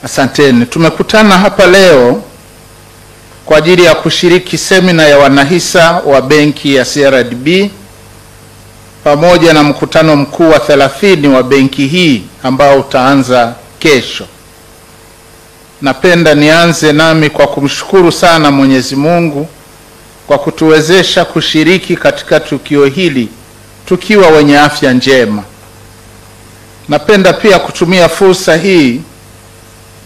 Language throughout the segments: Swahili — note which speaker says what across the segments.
Speaker 1: Asanteni. Tumekutana hapa leo kwa ajili ya kushiriki semina ya wanahisa wa benki ya CRDB pamoja na mkutano mkuu wa 30 wa benki hii ambao utaanza kesho. Napenda nianze nami kwa kumshukuru sana Mwenyezi Mungu kwa kutuwezesha kushiriki katika tukio hili tukiwa wenye afya njema. Napenda pia kutumia fursa hii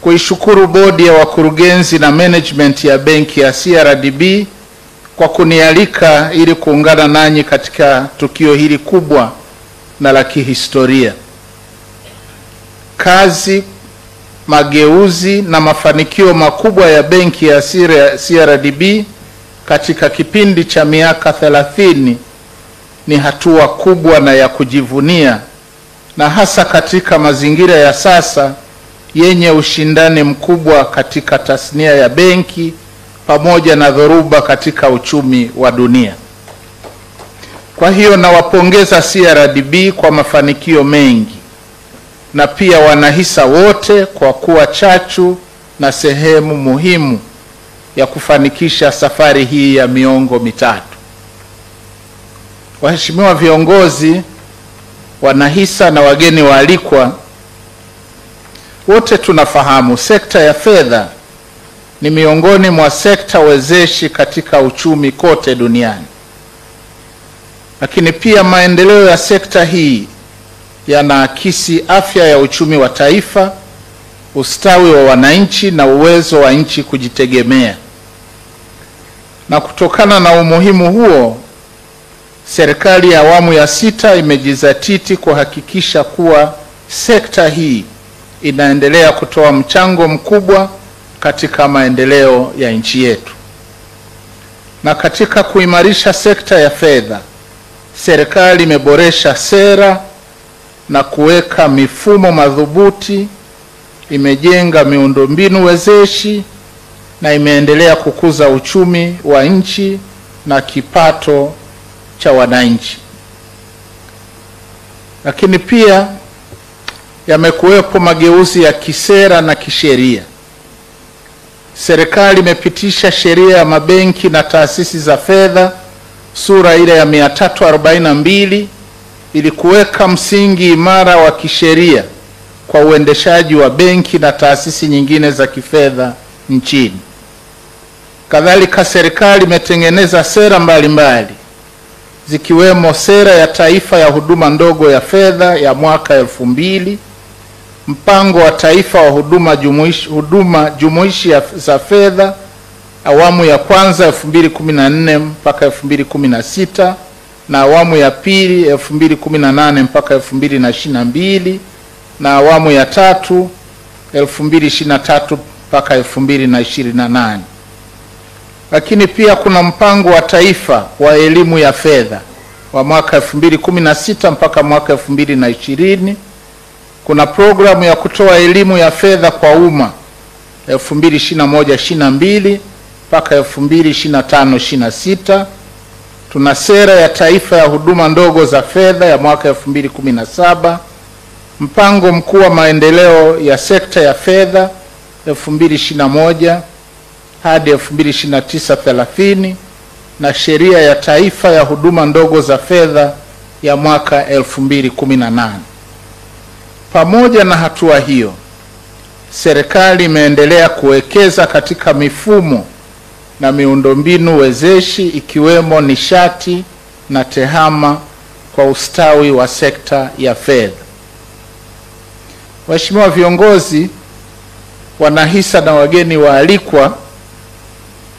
Speaker 1: kuishukuru bodi ya wakurugenzi na management ya benki ya CRDB kwa kunialika ili kuungana nanyi katika tukio hili kubwa na la kihistoria. Kazi, mageuzi na mafanikio makubwa ya benki ya CRDB katika kipindi cha miaka 30 ni hatua kubwa na ya kujivunia, na hasa katika mazingira ya sasa yenye ushindani mkubwa katika tasnia ya benki pamoja na dhoruba katika uchumi wa dunia. Kwa hiyo nawapongeza CRDB kwa mafanikio mengi na pia wanahisa wote kwa kuwa chachu na sehemu muhimu ya kufanikisha safari hii ya miongo mitatu. Waheshimiwa viongozi, wanahisa na wageni waalikwa, wote tunafahamu sekta ya fedha ni miongoni mwa sekta wezeshi katika uchumi kote duniani. Lakini pia maendeleo ya sekta hii yanaakisi afya ya uchumi wa taifa, ustawi wa wananchi na uwezo wa nchi kujitegemea. Na kutokana na umuhimu huo, serikali ya awamu ya 6 imejizatiti kuhakikisha kuwa sekta hii inaendelea kutoa mchango mkubwa katika maendeleo ya nchi yetu. Na katika kuimarisha sekta ya fedha, serikali imeboresha sera na kuweka mifumo madhubuti, imejenga miundombinu wezeshi na imeendelea kukuza uchumi wa nchi na kipato cha wananchi. Lakini pia yamekuwepo mageuzi ya kisera na kisheria. Serikali imepitisha sheria ya mabenki na taasisi za fedha sura ile ya 342 ili kuweka msingi imara wa kisheria kwa uendeshaji wa benki na taasisi nyingine za kifedha nchini. Kadhalika, serikali imetengeneza sera mbalimbali zikiwemo sera ya taifa ya huduma ndogo ya fedha ya mwaka 2000, mpango wa taifa wa huduma jumuishi za fedha awamu ya kwanza 2014 mpaka 2016 na awamu ya pili 2018 mpaka 2022 na awamu ya tatu 2023 mpaka 2028. Lakini pia kuna mpango wa taifa wa elimu ya fedha wa mwaka 2016 mpaka mwaka 2020. Kuna programu ya kutoa elimu ya fedha kwa umma 2021-22 mpaka 2025-26. Tuna sera ya taifa ya huduma ndogo za fedha ya mwaka 2017, mpango mkuu wa maendeleo ya sekta ya fedha 2021 hadi 2029-30 na sheria ya taifa ya huduma ndogo za fedha ya mwaka 2018. Pamoja na hatua hiyo, serikali imeendelea kuwekeza katika mifumo na miundombinu wezeshi ikiwemo nishati na tehama kwa ustawi wa sekta ya fedha. Waheshimiwa viongozi, wanahisa na wageni waalikwa,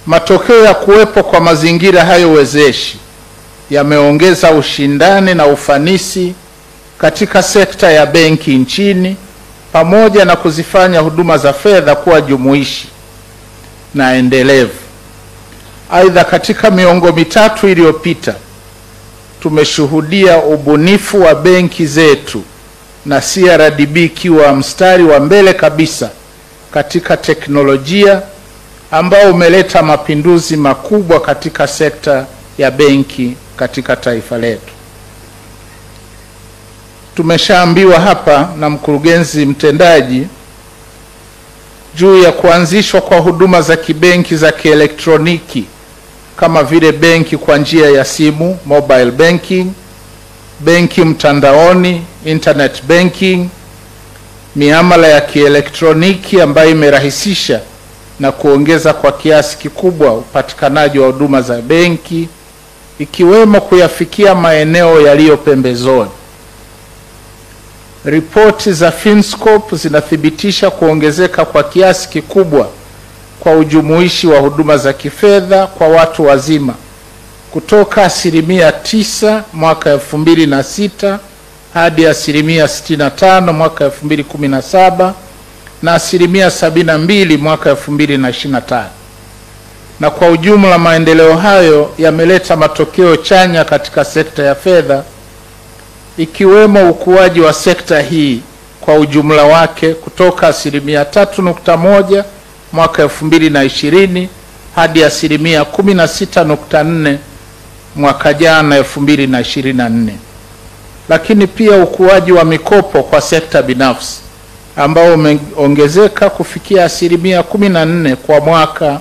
Speaker 1: matokeo ya kuwepo kwa mazingira hayo wezeshi yameongeza ushindani na ufanisi katika sekta ya benki nchini pamoja na kuzifanya huduma za fedha kuwa jumuishi na endelevu. Aidha, katika miongo mitatu iliyopita tumeshuhudia ubunifu wa benki zetu na CRDB ikiwa mstari wa mbele kabisa katika teknolojia ambao umeleta mapinduzi makubwa katika sekta ya benki katika taifa letu. Tumeshaambiwa hapa na mkurugenzi mtendaji juu ya kuanzishwa kwa huduma za kibenki za kielektroniki kama vile benki kwa njia ya simu, mobile banking, benki mtandaoni, internet banking, miamala ya kielektroniki ambayo imerahisisha na kuongeza kwa kiasi kikubwa upatikanaji wa huduma za benki, ikiwemo kuyafikia maeneo yaliyo pembezoni. Ripoti za Finscope zinathibitisha kuongezeka kwa kiasi kikubwa kwa ujumuishi wa huduma za kifedha kwa watu wazima kutoka 9% mwaka 2006 hadi 65% mwaka 2017 na 72% mwaka 2025. Na kwa ujumla maendeleo hayo yameleta matokeo chanya katika sekta ya fedha, ikiwemo ukuaji wa sekta hii kwa ujumla wake kutoka 3.1% mwaka 2020 hadi 16.4% mwaka jana 2024. Lakini pia ukuaji wa mikopo kwa sekta binafsi ambao umeongezeka kufikia 14% kwa mwaka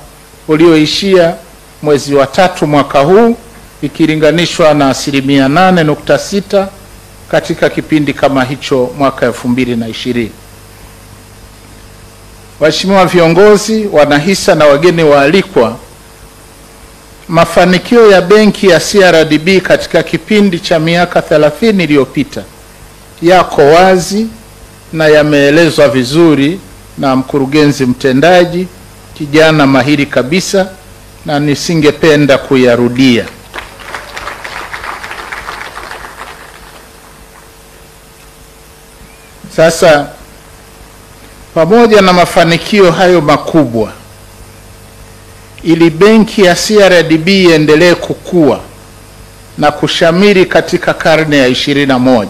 Speaker 1: ulioishia mwezi wa 3 mwaka huu, ikilinganishwa na 8.6% katika kipindi kama hicho mwaka 2020. Waheshimiwa viongozi, wanahisa na wageni waalikwa, mafanikio ya benki ya CRDB katika kipindi cha miaka 30 iliyopita yako wazi na yameelezwa vizuri na mkurugenzi mtendaji, kijana mahiri kabisa, na nisingependa kuyarudia. Sasa, pamoja na mafanikio hayo makubwa, ili benki ya CRDB iendelee kukua na kushamiri katika karne ya 21,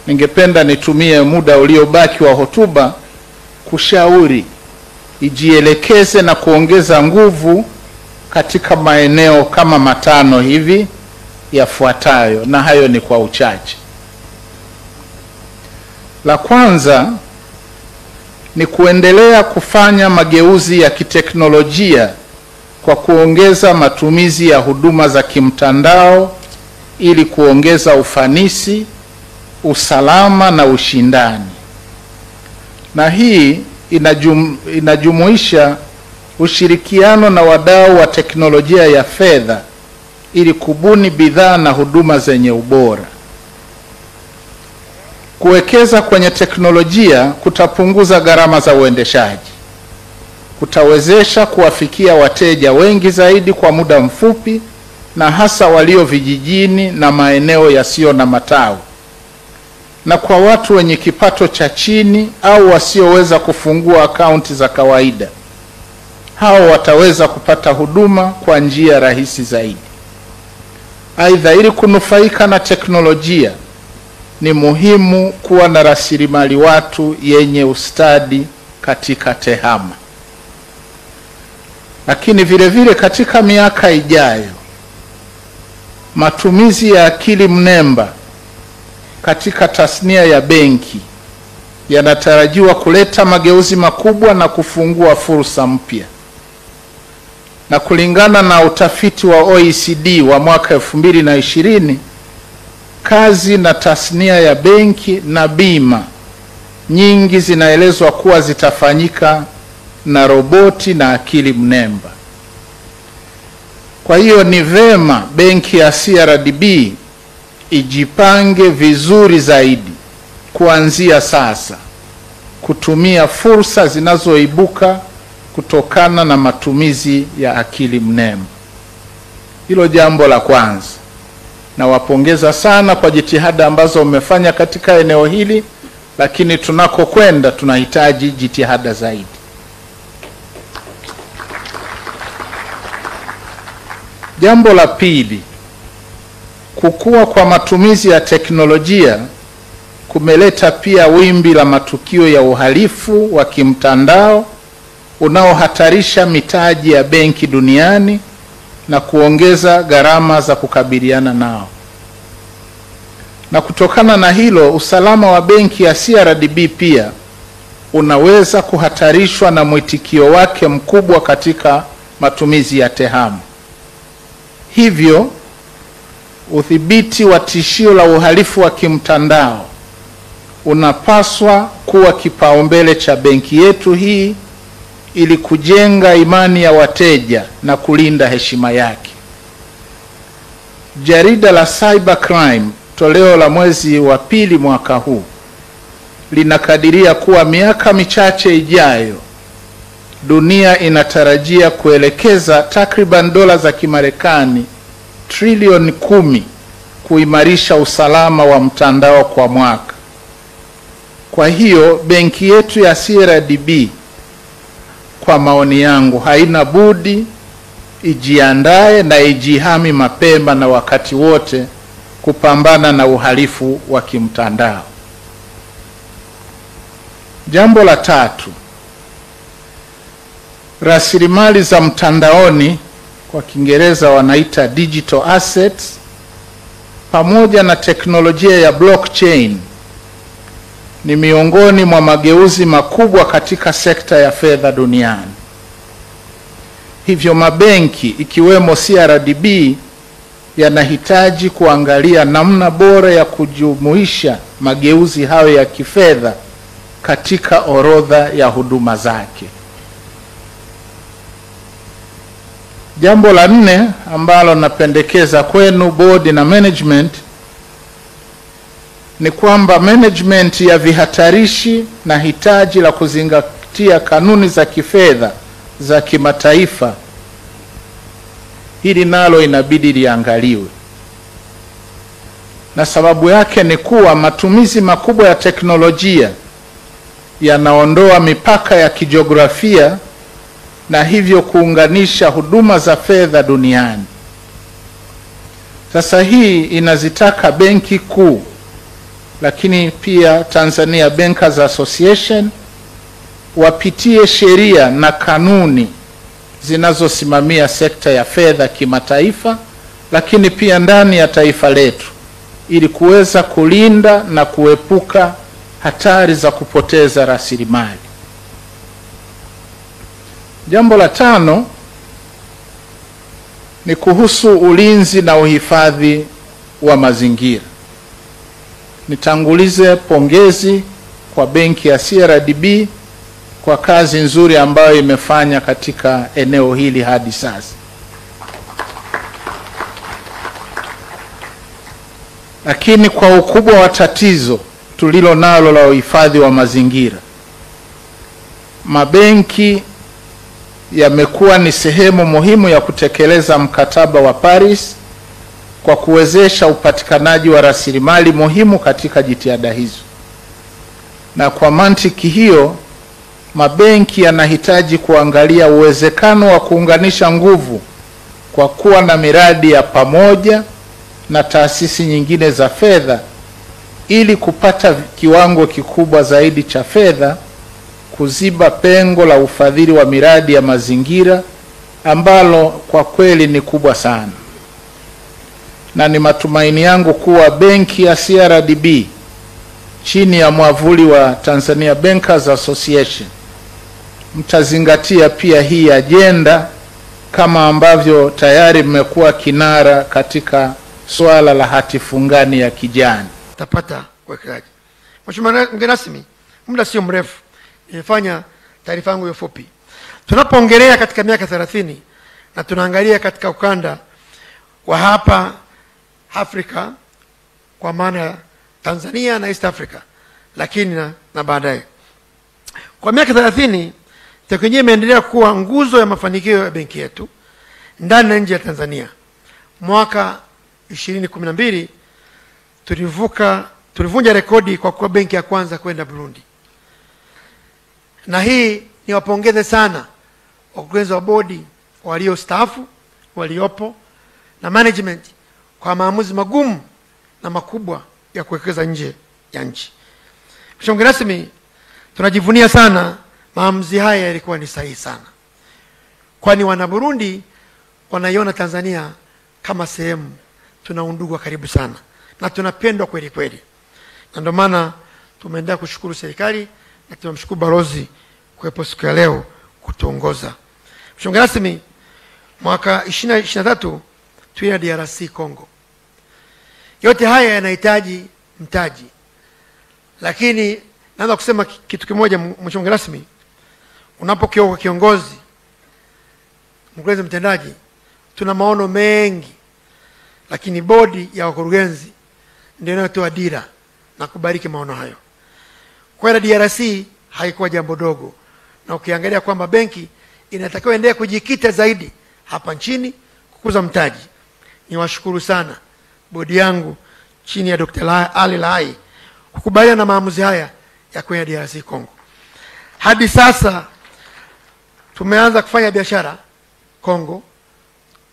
Speaker 1: ningependa nitumie muda uliobaki wa hotuba kushauri ijielekeze na kuongeza nguvu katika maeneo kama 5 hivi yafuatayo, na hayo ni kwa uchache. La kwanza ni kuendelea kufanya mageuzi ya kiteknolojia kwa kuongeza matumizi ya huduma za kimtandao ili kuongeza ufanisi, usalama na ushindani. Na hii inajumuisha ushirikiano na wadau wa teknolojia ya fedha ili kubuni bidhaa na huduma zenye ubora. Kuwekeza kwenye teknolojia kutapunguza gharama za uendeshaji, kutawezesha kuwafikia wateja wengi zaidi kwa muda mfupi, na hasa walio vijijini na maeneo yasiyo na matawi. Na kwa watu wenye kipato cha chini au wasioweza kufungua akaunti za kawaida, hao wataweza kupata huduma kwa njia rahisi zaidi. Aidha, ili kunufaika na teknolojia ni muhimu kuwa na rasilimali watu yenye ustadi katika tehama. Lakini vile vile katika miaka ijayo, matumizi ya akili mnemba katika tasnia ya benki yanatarajiwa kuleta mageuzi makubwa na kufungua fursa mpya. Na kulingana na utafiti wa OECD wa mwaka 2020, kazi na tasnia ya benki na bima nyingi zinaelezwa kuwa zitafanyika na roboti na akili mnemba. Kwa hiyo ni vema benki ya CRDB ijipange vizuri zaidi kuanzia sasa kutumia fursa zinazoibuka kutokana na matumizi ya akili mnemba. Hilo jambo la kwanza. Nawapongeza sana kwa jitihada ambazo mmefanya katika eneo hili, lakini tunakokwenda tunahitaji jitihada zaidi. Jambo la pili, kukua kwa matumizi ya teknolojia kumeleta pia wimbi la matukio ya uhalifu wa kimtandao unaohatarisha mitaji ya benki duniani na kuongeza gharama za kukabiliana nao. Na kutokana na hilo, usalama wa benki ya CRDB pia unaweza kuhatarishwa na mwitikio wake mkubwa katika matumizi ya tehama. Hivyo, udhibiti wa tishio la uhalifu wa kimtandao unapaswa kuwa kipaumbele cha benki yetu hii ili kujenga imani ya wateja na kulinda heshima yake. Jarida la Cybercrime toleo la mwezi wa pili mwaka huu linakadiria kuwa miaka michache ijayo dunia inatarajia kuelekeza takriban dola za Kimarekani trilioni 10 kuimarisha usalama wa mtandao kwa mwaka. Kwa hiyo benki yetu ya CRDB, kwa maoni yangu, haina budi ijiandae na ijihami mapema na wakati wote kupambana na uhalifu wa kimtandao. Jambo la tatu, rasilimali za mtandaoni, kwa Kiingereza wanaita digital assets, pamoja na teknolojia ya blockchain ni miongoni mwa mageuzi makubwa katika sekta ya fedha duniani. Hivyo mabenki ikiwemo CRDB yanahitaji kuangalia namna bora ya kujumuisha mageuzi hayo ya kifedha katika orodha ya huduma zake. Jambo la 4 ambalo napendekeza kwenu board na management ni kwamba management ya vihatarishi na hitaji la kuzingatia kanuni za kifedha za kimataifa, hili nalo inabidi liangaliwe. Na sababu yake ni kuwa matumizi makubwa ya teknolojia yanaondoa mipaka ya kijiografia na hivyo kuunganisha huduma za fedha duniani. Sasa hii inazitaka benki kuu, lakini pia Tanzania Bankers Association wapitie sheria na kanuni zinazosimamia sekta ya fedha kimataifa, lakini pia ndani ya taifa letu, ili kuweza kulinda na kuepuka hatari za kupoteza rasilimali. Jambo la 5 ni kuhusu ulinzi na uhifadhi wa mazingira. Nitangulize pongezi kwa benki ya CRDB kwa kazi nzuri ambayo imefanya katika eneo hili hadi sasa. Lakini kwa ukubwa wa tatizo tulilo nalo la uhifadhi wa mazingira, mabenki yamekuwa ni sehemu muhimu ya kutekeleza mkataba wa Paris kwa kuwezesha upatikanaji wa rasilimali muhimu katika jitihada hizo. Na kwa mantiki hiyo, mabenki yanahitaji kuangalia uwezekano wa kuunganisha nguvu kwa kuwa na miradi ya pamoja na taasisi nyingine za fedha ili kupata kiwango kikubwa zaidi cha fedha kuziba pengo la ufadhili wa miradi ya mazingira ambalo kwa kweli ni kubwa sana. Na ni matumaini yangu kuwa benki ya CRDB chini ya mwavuli wa Tanzania Bankers Association mtazingatia pia hii ajenda, kama ambavyo tayari mmekuwa kinara katika swala la hati fungani ya kijani.
Speaker 2: Tapata uwekezaji. Mheshimiwa mgeni rasmi, muda sio mrefu nimefanya taarifa yangu fupi. Tunapoongelea katika miaka 30 na tunaangalia katika ukanda wa hapa Afrika, kwa maana Tanzania na East Africa, lakini na baadaye, kwa miaka 30 teknolojia imeendelea kuwa nguzo ya mafanikio ya benki yetu ndani na nje ya Tanzania. Mwaka 2012 tulivunja rekodi kwa kuwa benki ya kwanza kwenda Burundi. Na hii ni wapongeze sana wakurugenzi wa bodi walio staafu, waliopo, na management kwa maamuzi magumu na makubwa ya kuwekeza nje ya nchi. Mheshimiwa rasmi, tunajivunia sana maamuzi haya, yalikuwa ni sahihi sana, kwani wana Burundi wanaiona Tanzania kama sehemu tuna undugu karibu sana na tunapendwa kweli kweli. Na ndio maana tumeendelea kushukuru serikali na tunamshukuru balozi kuwepo siku ya leo kutuongoza. Mheshimiwa rasmi, mwaka 2023 tuina DRC Congo. Yote haya yanahitaji mtaji. Lakini naanza kusema kitu kimoja, Mheshimiwa rasmi, unapokuwa kiongozi, mkurugenzi mtendaji, tuna maono mengi, lakini bodi ya wakurugenzi ndio inayotoa dira na kubariki maono hayo. Kwa hiyo DRC haikuwa jambo dogo, na ukiangalia kwamba benki inatakiwa endelee kujikita zaidi hapa nchini kukuza mtaji. Niwashukuru sana bodi yangu chini ya Dr. Ali Lai kukubaliana na maamuzi haya ya kwenda DRC Congo. Hadi sasa tumeanza kufanya biashara Congo.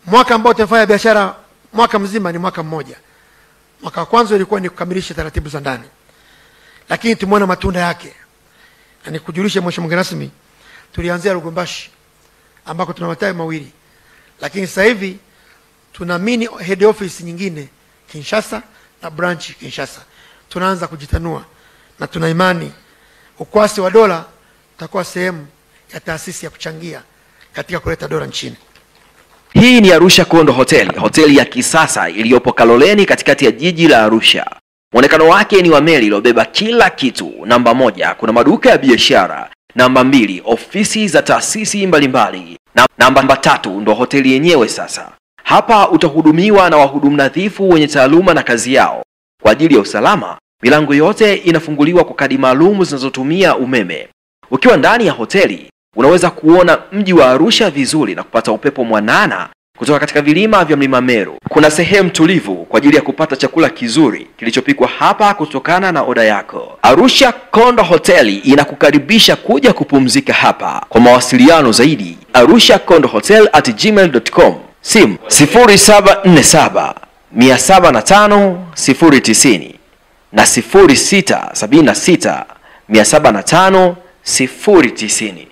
Speaker 2: Mwaka ambao tumefanya biashara mwaka mzima ni mwaka mmoja. Mwaka wa kwanza ilikuwa ni kukamilisha taratibu za ndani, lakini tumeona matunda yake. Na nikujulishe Mheshimiwa rasmi, tulianzia Lubumbashi ambako tuna matawi mawili, lakini sasa hivi tuna mini head office nyingine Kinshasa na branch Kinshasa. Tunaanza kujitanua na tuna imani ukwasi wa dola utakuwa sehemu ya taasisi ya kuchangia katika kuleta dola nchini.
Speaker 3: Hii ni Arusha Kondo Hotel, hoteli ya kisasa iliyopo Kaloleni katikati ya jiji la Arusha. Muonekano wake ni wa meli iliyobeba kila kitu. Namba 1, kuna maduka ya biashara. Namba 2, ofisi za taasisi mbalimbali. Namba 3, ndo hoteli yenyewe sasa. Hapa utahudumiwa na wahudumu nadhifu wenye taaluma na kazi yao. Kwa ajili ya usalama, milango yote inafunguliwa kwa kadi maalum zinazotumia umeme. Ukiwa ndani ya hoteli, unaweza kuona mji wa Arusha vizuri na kupata upepo mwanana kutoka katika vilima vya Mlima Meru. Kuna sehemu tulivu kwa ajili ya kupata chakula kizuri kilichopikwa hapa kutokana na oda yako. Arusha Kondo Hoteli inakukaribisha kuja kupumzika hapa. Kwa mawasiliano zaidi, arushakondohotel@gmail.com. Simu 0747 705 090 na 0676 705 090.